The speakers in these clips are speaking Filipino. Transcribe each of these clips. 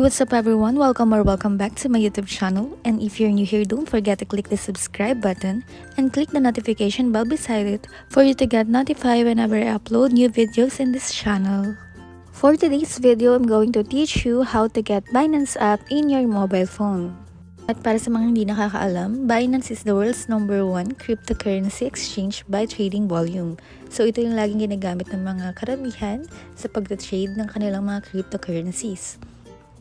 what's up everyone? Welcome back to my YouTube channel, and if you're new here, don't forget to click the subscribe button and click the notification bell beside it for you to get notified whenever I upload new videos in this channel. For today's video, I'm going to teach you how to get Binance app in your mobile phone. At para sa mga hindi nakakaalam, Binance is the world's #1 cryptocurrency exchange by trading volume. So ito yung laging ginagamit ng mga karamihan sa pagta-trade ng kanilang mga cryptocurrencies.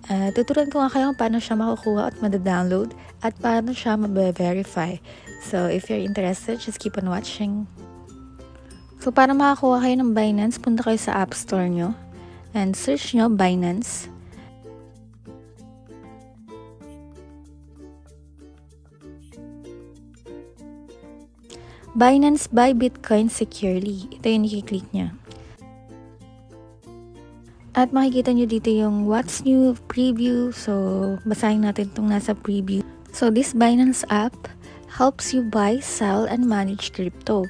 Tuturuan ko nga kayo kung paano siya makukuha at madadownload at paano siya mabe-verify. So if you're interested, just keep on watching. So para makakuha kayo ng Binance, punta kayo sa App Store nyo and search nyo Binance. Binance buy Bitcoin securely. Ito yung i-click niya. At makikita nyo dito yung what's new preview. So, basahin natin itong nasa preview. So, this Binance app helps you buy, sell, and manage crypto.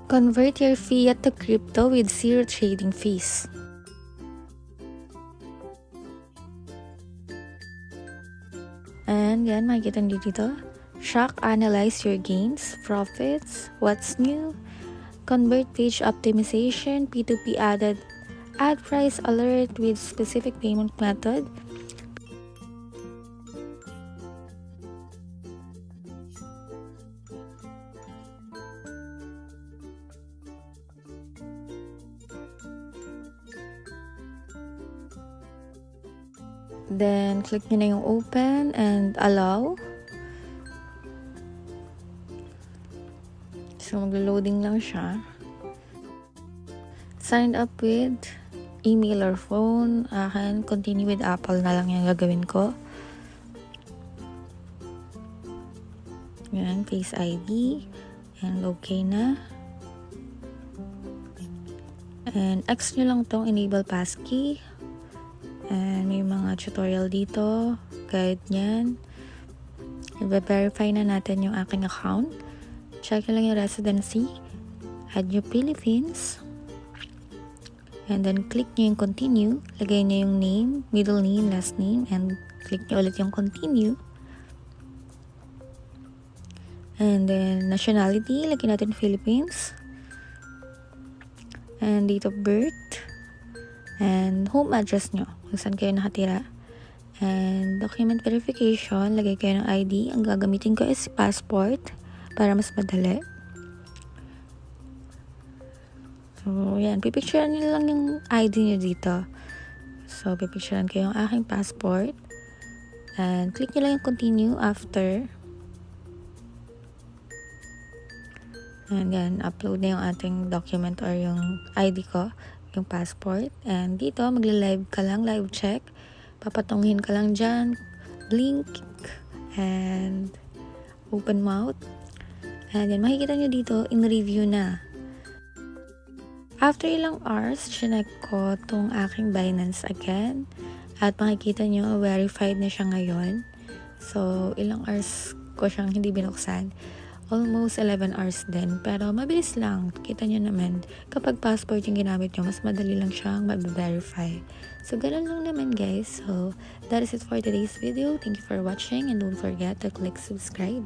Convert your fiat to crypto with zero trading fees. And yan, makikita nyo dito. Track, analyze your gains, profits, what's new, convert page optimization, P2P added, add price alert with specific payment method. Then, click nyo na yung open and allow. So, maglo-loading lang siya. Sign up with email or phone. Akin, continue with Apple na lang yung gagawin ko. Yan, Face ID. And okay na. And X nyo lang tong enable passkey. And may mga tutorial dito, guide niyan. I-verify na natin yung aking account. Check lang yung residency. Add yung Philippines. And then click nyo yung continue. Lagay nyo yung name, middle name, last name. And click nyo ulit yung continue. And then nationality, lagyan natin Philippines. And date of birth. And home address nyo, kung saan kayo nakatira. And document verification, lagay kayo ng ID. Ang gagamitin ko is passport para mas madali. So, yan. Pipicturean nyo lang yung ID nyo dito. So, pipicturean ko yung aking passport. And click nyo lang yung continue after. And yan, upload na yung ating document or yung ID ko. Yung passport. And dito, magla-live ka lang, live check. Papatunghin ka lang dyan. Blink. And open mouth. And then, makikita nyo dito, in review na. After ilang hours, chinek ko tong aking Binance again. At makikita nyo, verified na siya ngayon. So, ilang hours ko siyang hindi binuksan. Almost 11 hours din. Pero mabilis lang. Kita nyo naman. Kapag passport yung ginamit nyo, mas madali lang siyang mag-verify. So, ganun lang naman guys. So, that is it for today's video. Thank you for watching and don't forget to click subscribe.